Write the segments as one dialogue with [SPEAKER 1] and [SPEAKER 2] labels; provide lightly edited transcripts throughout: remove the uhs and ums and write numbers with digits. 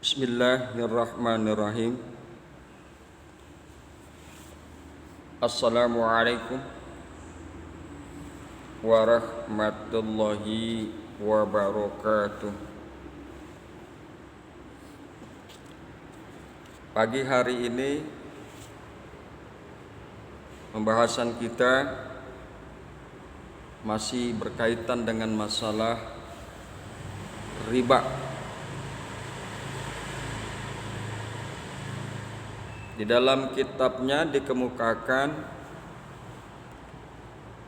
[SPEAKER 1] Bismillahirrahmanirrahim. Assalamualaikum warahmatullahi wabarakatuh. Pagi hari ini pembahasan kita masih berkaitan dengan masalah riba. Di dalam kitabnya dikemukakan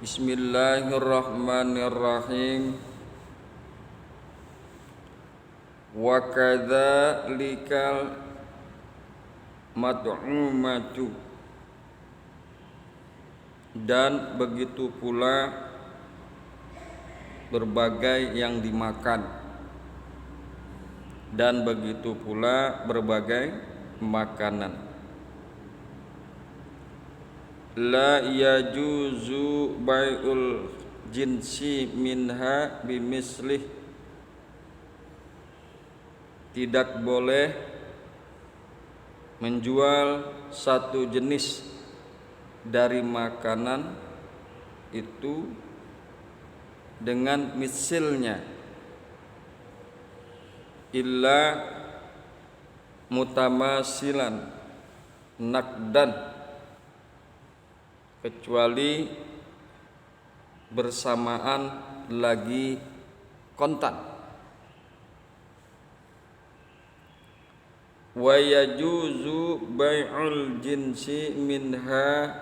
[SPEAKER 1] Bismillahirrahmanirrahim. Wa kadzalikal mad'umatu, dan begitu pula berbagai yang dimakan, dan begitu pula berbagai makanan. La yajuzu bai'ul jinsi minha bimislih, tidak boleh menjual satu jenis dari makanan itu dengan misilnya, illa mutamasilan nakdan, kecuali bersamaan lagi kontan. Wa yajuzu bai'ul jinsi minha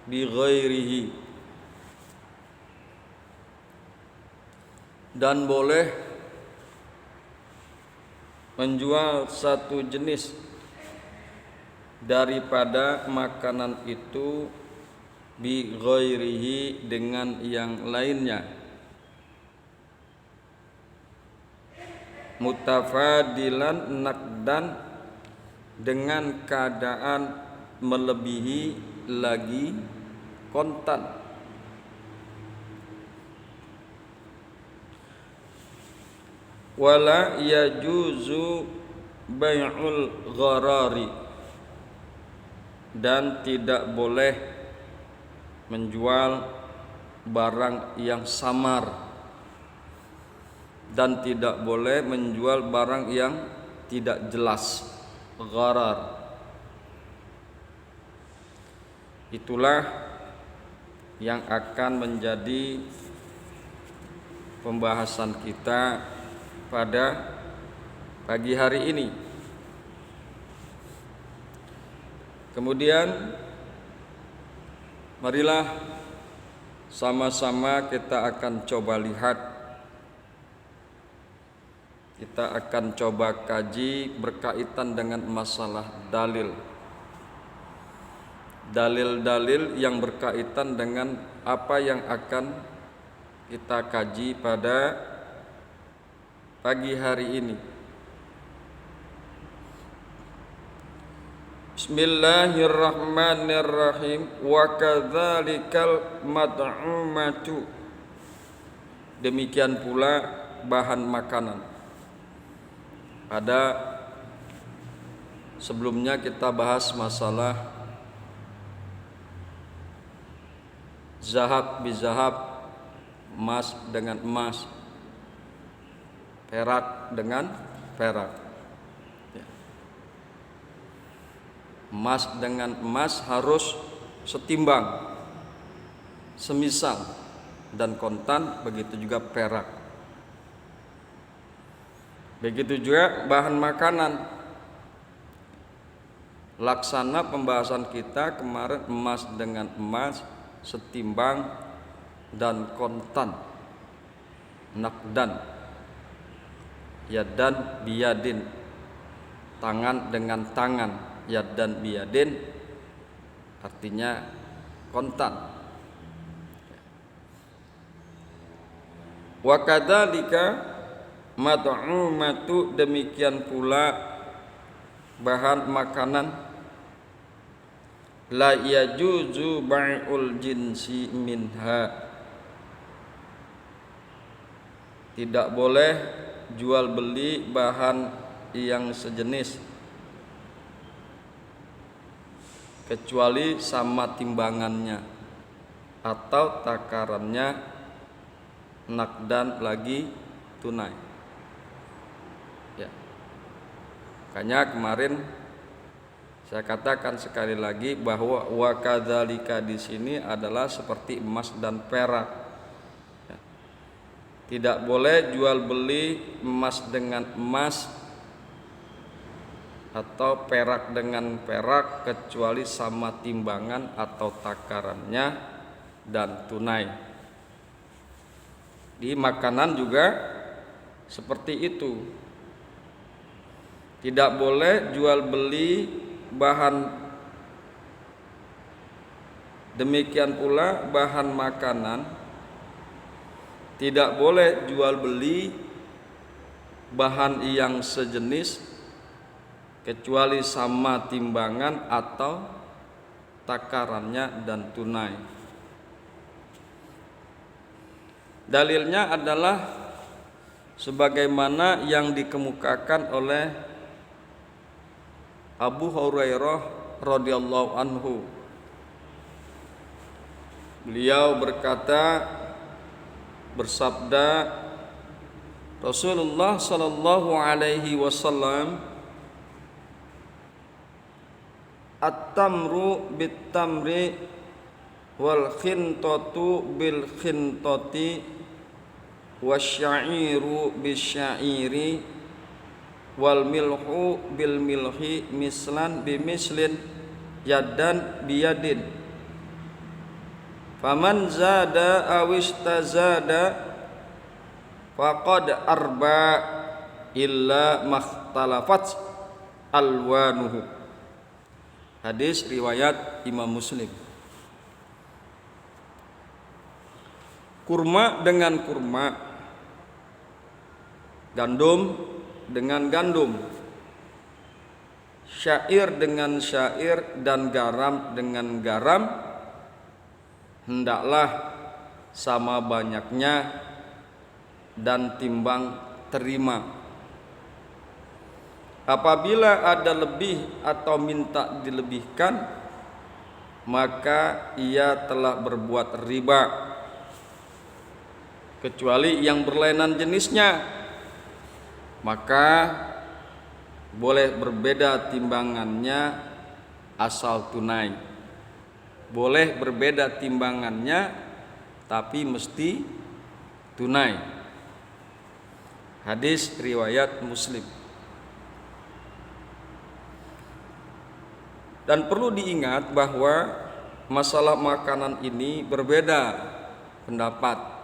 [SPEAKER 1] bi ghairihi, dan boleh menjual satu jenis daripada makanan itu bi ghairihi, dengan yang lainnya, mutafadilan nakdan, dengan keadaan melebihi lagi kontan. Wala yajuzu bai'ul gharari, dan tidak boleh menjual barang yang samar, dan tidak boleh menjual barang yang tidak jelas, gharar. Itulah yang akan menjadi pembahasan kita pada pagi hari ini. Kemudian marilah sama-sama kita akan coba lihat, kita akan coba kaji berkaitan dengan masalah dalil. Dalil-dalil yang berkaitan dengan apa yang akan kita kaji pada pagi hari ini. Bismillahirrahmanirrahim. Wa kadzalikal mad'umatu, demikian pula bahan makanan. Pada sebelumnya kita bahas masalah zahab bizahab, emas dengan emas, perak dengan perak. Emas dengan emas harus setimbang, semisal, dan kontan, begitu juga perak. Begitu juga bahan makanan. Laksana pembahasan kita kemarin, emas dengan emas setimbang dan kontan, nakdan, yadan biyadin, tangan dengan tangan, yad dan biyadin, artinya kontan. Wa kadzalika mad'umatu, demikian pula bahan makanan. La yajuzu bai'ul jinsi minha, tidak boleh jual beli bahan yang sejenis kecuali sama timbangannya atau takarannya nakdan lagi tunai. Ya. Makanya kemarin saya katakan sekali lagi bahwa wa kadzalika di sini adalah seperti emas dan perak. Ya. Tidak boleh jual beli emas dengan emas atau perak dengan perak kecuali sama timbangan atau takarannya dan tunai. Di makanan juga seperti itu. Tidak boleh jual beli bahan, demikian pula bahan makanan. Tidak boleh jual beli bahan yang sejenis kecuali sama timbangan atau takarannya dan tunai. Dalilnya adalah sebagaimana yang dikemukakan oleh Abu Hurairah radhiyallahu anhu. Beliau bersabda, Rasulullah sallallahu alaihi wasallam, at-tamru bit-tamri wal khintatu bil khintati wasya'iru bisya'iri wal milhu bil milhi mislan bimislin yadan biyadin faman zada awistazada faqad arba illa makhtalafat alwanuhu. Hadis riwayat Imam Muslim. Kurma dengan kurma, gandum dengan gandum, syair dengan syair, dan garam dengan garam hendaklah sama banyaknya dan timbang terima. Apabila ada lebih atau minta dilebihkan, maka ia telah berbuat riba, kecuali yang berlainan jenisnya, maka boleh berbeda timbangannya asal tunai. Boleh berbeda timbangannya tapi mesti tunai. Hadis riwayat Muslim. Dan perlu diingat bahwa masalah makanan ini berbeda pendapat.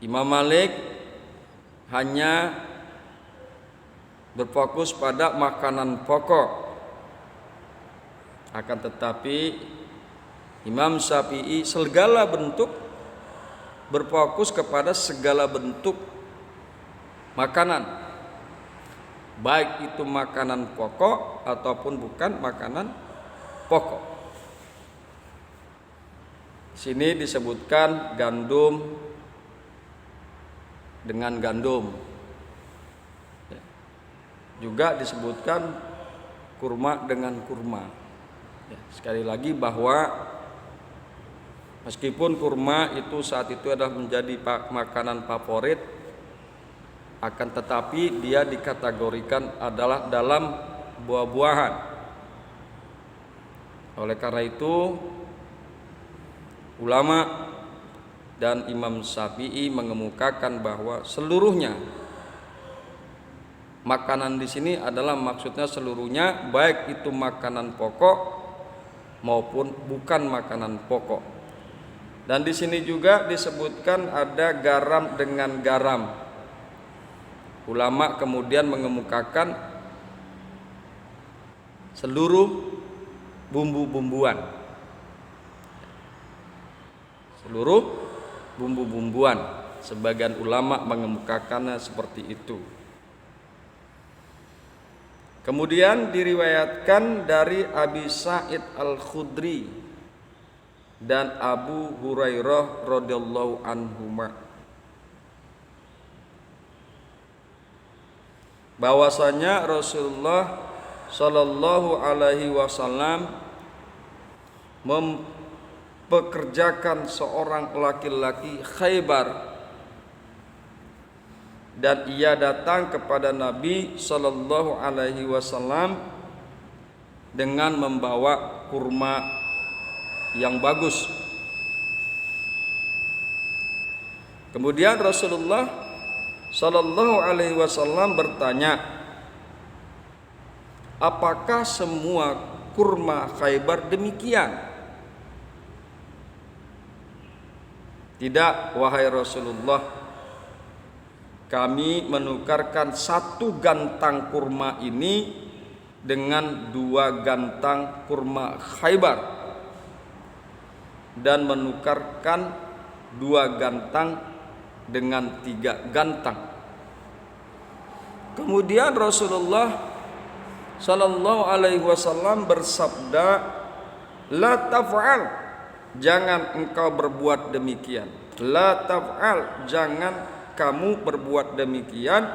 [SPEAKER 1] Imam Malik hanya berfokus pada makanan pokok. Akan tetapi Imam Syafi'i segala bentuk berfokus kepada segala bentuk makanan, baik itu makanan pokok ataupun bukan makanan pokok. Sini disebutkan gandum dengan gandum, juga disebutkan kurma dengan kurma. Sekali lagi bahwa meskipun kurma itu saat itu adalah menjadi makanan favorit, akan tetapi dia dikategorikan adalah dalam buah-buahan. Oleh karena itu ulama dan Imam Syafi'i mengemukakan bahwa seluruhnya makanan di sini adalah maksudnya seluruhnya, baik itu makanan pokok maupun bukan makanan pokok. Dan di sini juga disebutkan ada garam dengan garam. Ulama kemudian mengemukakan seluruh bumbu-bumbuan. Seluruh bumbu-bumbuan. Sebagian ulama mengemukakannya seperti itu. Kemudian diriwayatkan dari Abi Sa'id Al-Khudri dan Abu Hurairah radhiyallahu anhuma. bahwasanya Rasulullah Shallallahu Alaihi Wasallam mempekerjakan seorang laki-laki Khaybar, dan ia datang kepada Nabi Shallallahu Alaihi Wasallam dengan membawa kurma yang bagus. Kemudian Rasulullah Shallallahu Alaihi Wasallam bertanya, apakah semua kurma Khaybar demikian? Tidak, wahai Rasulullah, kami menukarkan satu gantang kurma ini dengan 2 gantang kurma Khaybar, dan menukarkan 2 gantang dengan 3 gantang. Kemudian Rasulullah Sallallahu Alaihi Wasallam bersabda, la taf'al, jangan engkau berbuat demikian. La taf'al, jangan kamu berbuat demikian.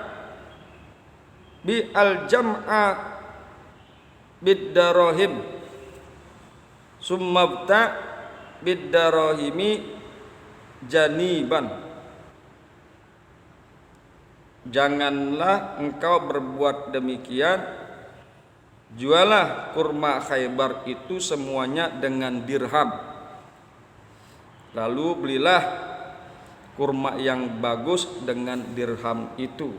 [SPEAKER 1] Bi al jam'a bid darahim summabta bid darahimi janiban. Janganlah engkau berbuat demikian, jualah kurma Khaybar itu semuanya dengan dirham, lalu belilah kurma yang bagus dengan dirham itu.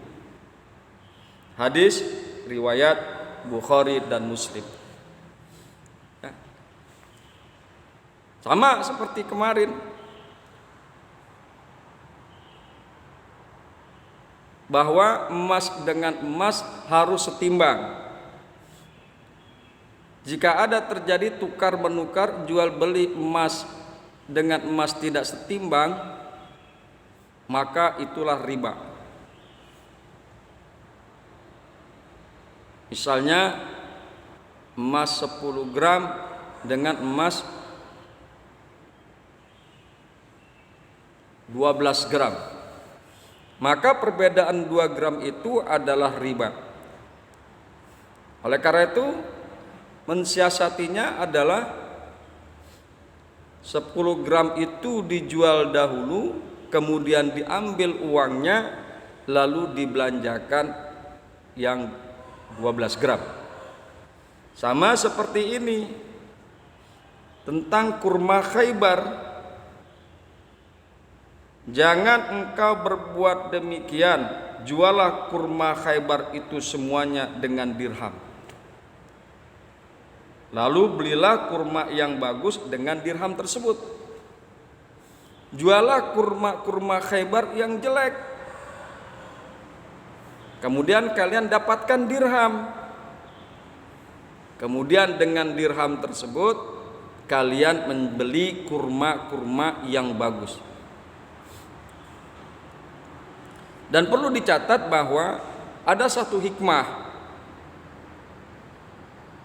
[SPEAKER 1] Hadis riwayat Bukhari dan Muslim. Sama seperti kemarin, bahwa emas dengan emas harus setimbang. Jika ada terjadi tukar menukar, jual beli emas dengan emas tidak setimbang, maka itulah riba. Misalnya emas 10 gram dengan emas 12 gram, maka perbedaan 2 gram itu adalah riba. Oleh karena itu, mensiasatinya adalah 10 gram itu dijual dahulu, kemudian diambil uangnya, lalu dibelanjakan yang 12 gram. Sama seperti ini tentang kurma Khaybar. Jangan engkau berbuat demikian, jualah kurma Khaybar itu semuanya dengan dirham, lalu belilah kurma yang bagus dengan dirham tersebut. Jualah kurma Khaybar yang jelek, kemudian kalian dapatkan dirham. Kemudian dengan dirham tersebut kalian membeli kurma yang bagus. Dan perlu dicatat bahwa ada satu hikmah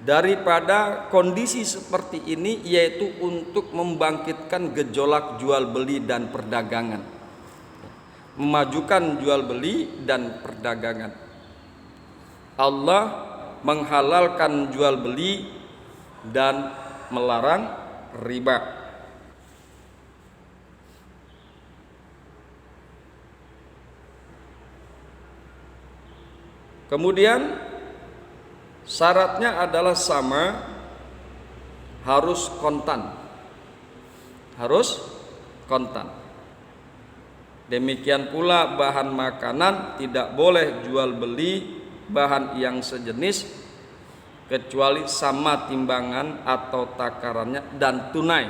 [SPEAKER 1] daripada kondisi seperti ini, yaitu untuk membangkitkan gejolak jual beli dan perdagangan, memajukan jual beli dan perdagangan. Allah menghalalkan jual beli dan melarang riba. Kemudian syaratnya adalah sama, harus kontan. Harus kontan. Demikian pula bahan makanan tidak boleh jual beli bahan yang sejenis kecuali sama timbangan atau takarannya dan tunai.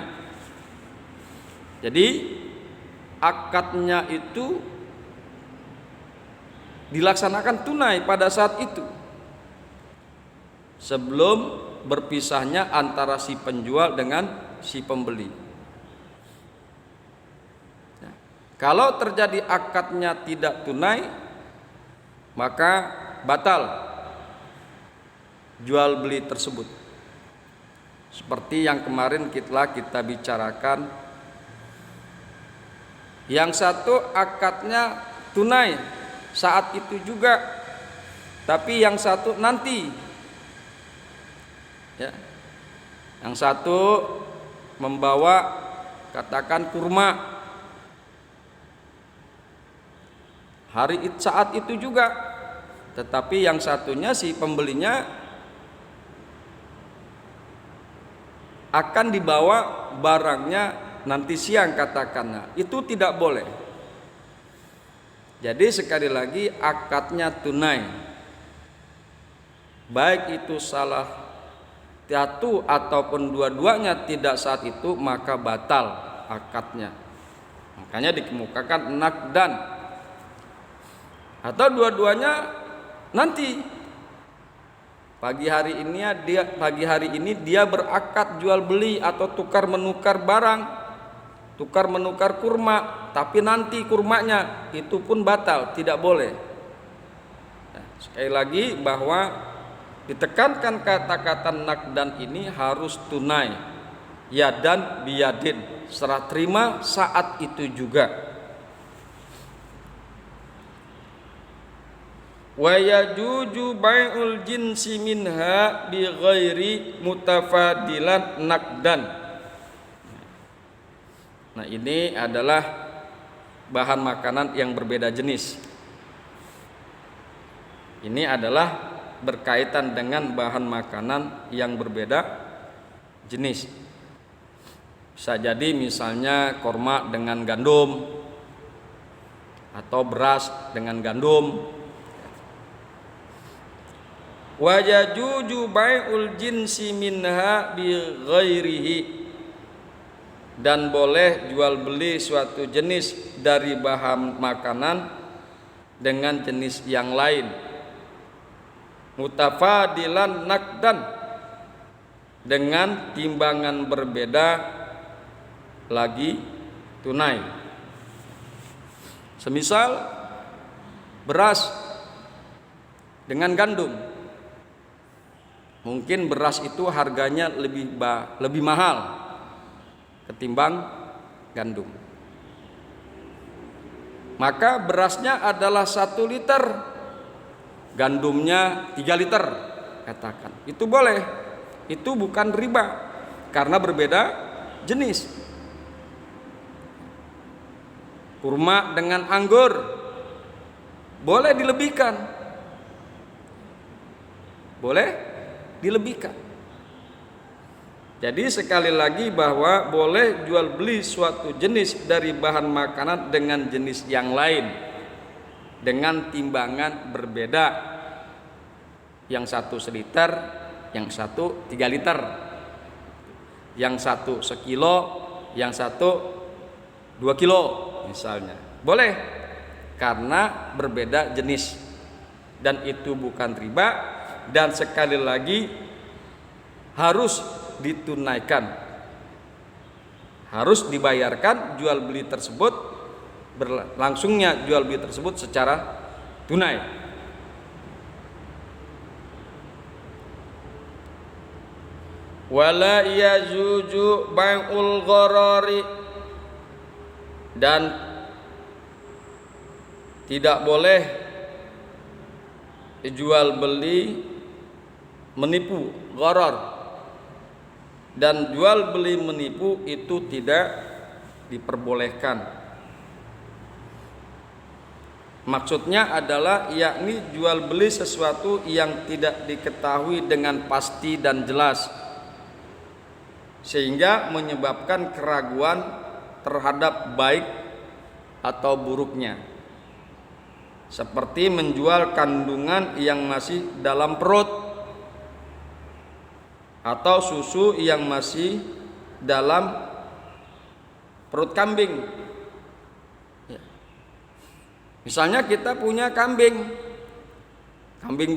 [SPEAKER 1] Jadi akadnya itu dilaksanakan tunai pada saat itu, sebelum berpisahnya antara si penjual dengan si pembeli. Nah, kalau terjadi akadnya tidak tunai, maka batal jual beli tersebut. Seperti yang kemarin kita bicarakan, yang satu akadnya tunai saat itu juga, tapi yang satu nanti. Ya. Yang satu membawa katakan kurma saat itu juga, tetapi yang satunya si pembelinya akan dibawa barangnya nanti siang katakanlah, itu tidak boleh. Jadi sekali lagi akadnya tunai, baik itu salah satu ataupun dua-duanya tidak saat itu, maka batal akadnya. Makanya dikemukakan nakdan, atau dua-duanya nanti pagi hari ini dia berakad jual beli atau tukar menukar barang, tukar menukar kurma, tapi nanti kurmanya itu pun batal, tidak boleh. Nah, sekali lagi bahwa ditekankan kata-kata nakdan ini harus tunai, yadan biyadin, serah terima saat itu juga. Wa yajuju bai'ul jinsi minha bi ghairi mutafadilan nakdan. Nah, ini adalah bahan makanan yang berbeda jenis. Ini adalah berkaitan dengan bahan makanan yang berbeda jenis. Bisa jadi misalnya korma dengan gandum atau beras dengan gandum. Wa yajuju bai'ul jinsi minha bi ghairihi, dan boleh jual beli suatu jenis dari bahan makanan dengan jenis yang lain. Mutafadilan nakdan, dengan timbangan berbeda lagi tunai. Semisal beras dengan gandum, mungkin beras itu harganya lebih mahal ketimbang gandum. Maka berasnya adalah 1 liter, gandumnya 3 liter katakan. Itu boleh. Itu bukan riba karena berbeda jenis. Kurma dengan anggur boleh dilebihkan. Boleh dilebihkan. Jadi sekali lagi bahwa boleh jual beli suatu jenis dari bahan makanan dengan jenis yang lain dengan timbangan berbeda. Yang satu 1 liter, yang satu 3 liter, yang satu 1 kilo, yang satu 2 kilo misalnya. Boleh karena berbeda jenis, dan itu bukan riba, dan sekali lagi harus ditunaikan, harus dibayarkan jual beli tersebut, berlangsungnya jual beli tersebut secara tunai. Wala yajuju bai'ul gharari, dan tidak boleh jual beli menipu, gharar, dan jual beli menipu itu tidak diperbolehkan. Maksudnya adalah yakni jual beli sesuatu yang tidak diketahui dengan pasti dan jelas, sehingga menyebabkan keraguan terhadap baik atau buruknya, seperti menjual kandungan yang masih dalam perut atau susu yang masih dalam perut kambing. Misalnya kita punya kambing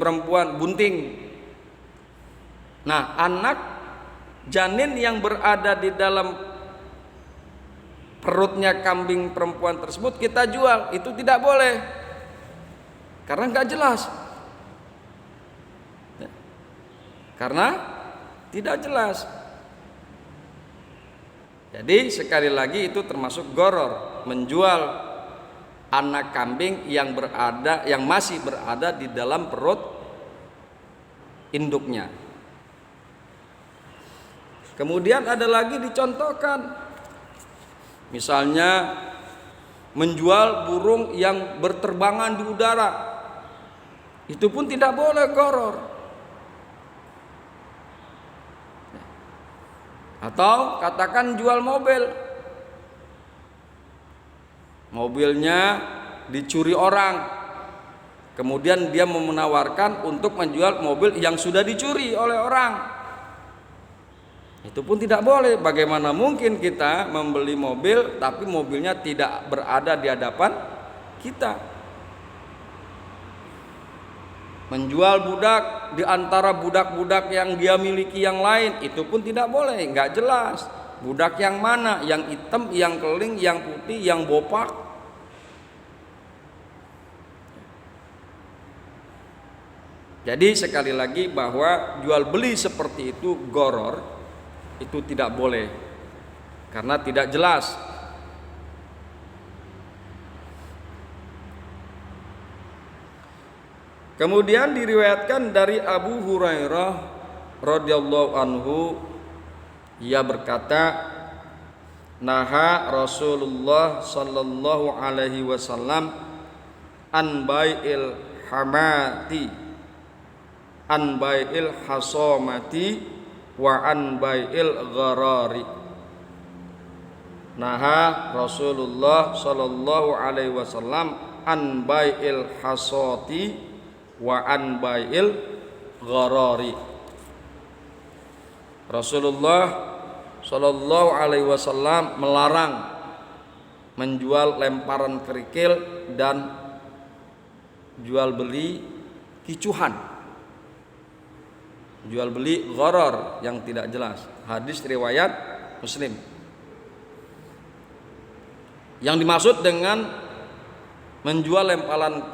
[SPEAKER 1] perempuan bunting. Nah, anak janin yang berada di dalam perutnya kambing perempuan tersebut kita jual, itu tidak boleh karena nggak jelas. Karena tidak jelas. Jadi sekali lagi itu termasuk gharar, menjual anak kambing yang masih berada di dalam perut induknya. Kemudian ada lagi dicontohkan, misalnya menjual burung yang berterbangan di udara, itu pun tidak boleh gharar. Atau katakan jual mobil, mobilnya dicuri orang, kemudian dia menawarkan untuk menjual mobil yang sudah dicuri oleh orang, itu pun tidak boleh. Bagaimana mungkin kita membeli mobil tapi mobilnya tidak berada di hadapan kita? Menjual budak di antara budak-budak yang dia miliki yang lain, itu pun tidak boleh, nggak jelas. Budak yang mana? Yang hitam, yang keling, yang putih, yang bopak. Jadi sekali lagi bahwa jual beli seperti itu gharar, itu tidak boleh karena tidak jelas. Kemudian diriwayatkan dari Abu Hurairah radhiyallahu anhu, ia berkata, naha Rasulullah sallallahu alaihi wasallam an bai'il hamati, an bai'il hasamati, wa an bai'il gharari. Naha Rasulullah sallallahu alaihi wasallam an bai'il hasati wa an bai'il gharari. Rasulullah sallallahu alaihi wasallam melarang menjual lemparan kerikil dan jual beli kicuhan, jual beli gharar yang tidak jelas. Hadis riwayat Muslim. Yang dimaksud dengan menjual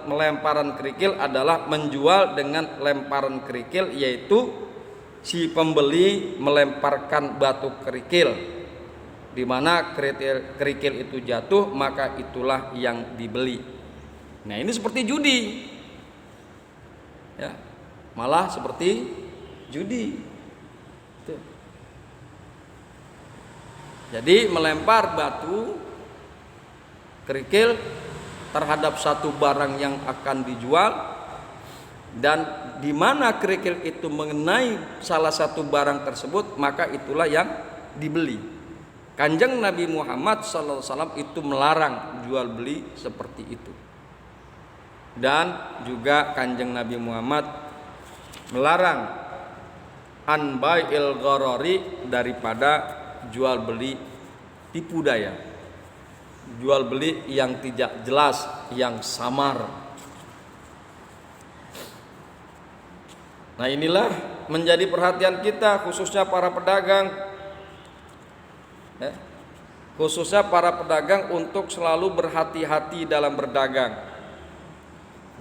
[SPEAKER 1] lemparan kerikil adalah menjual dengan lemparan kerikil, yaitu si pembeli melemparkan batu kerikil, di mana kerikil itu jatuh, maka itulah yang dibeli. Nah, ini seperti judi, ya, malah seperti judi. Tuh. Jadi melempar batu kerikil terhadap satu barang yang akan dijual, dan di mana kerikil itu mengenai salah satu barang tersebut, maka itulah yang dibeli. Kanjeng Nabi Muhammad SAW itu melarang jual beli seperti itu, dan juga Kanjeng Nabi Muhammad melarang an bai'il gharari, daripada jual beli tipu daya, jual beli yang tidak jelas, yang samar. Nah, inilah menjadi perhatian kita, khususnya para pedagang, khususnya para pedagang, untuk selalu berhati-hati dalam berdagang.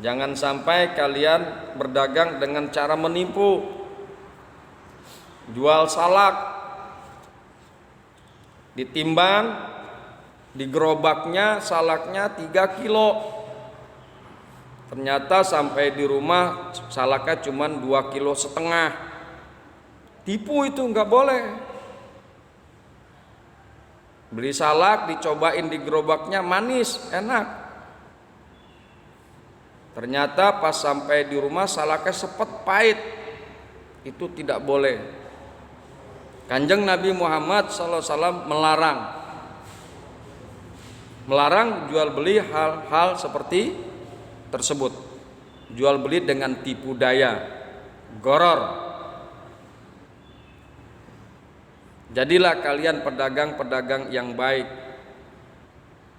[SPEAKER 1] Jangan sampai kalian berdagang dengan cara menipu. Jual salak, ditimbang, di gerobaknya salaknya 3 kilo, ternyata sampai di rumah salaknya cuma 2,5 kilo. Tipu itu nggak boleh. Beli salak, dicobain di gerobaknya, manis, enak, ternyata pas sampai di rumah salaknya sepet, pahit. Itu tidak boleh. Kanjeng Nabi Muhammad SAW melarang jual beli hal-hal seperti tersebut, jual beli dengan tipu daya, gharar. Jadilah kalian pedagang-pedagang yang baik,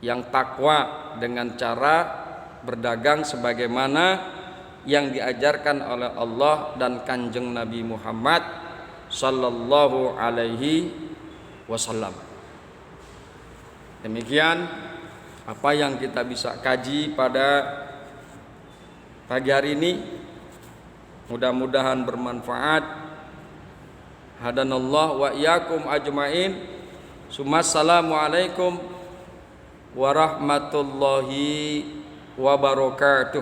[SPEAKER 1] yang takwa, dengan cara berdagang sebagaimana yang diajarkan oleh Allah dan Kanjeng Nabi Muhammad sallallahu alaihi wasallam. Demikian apa yang kita bisa kaji pada pagi hari ini. Mudah-mudahan bermanfaat. Hadanallah wa iyyakum ajmain. Assalamualaikum warahmatullahi wabarakatuh.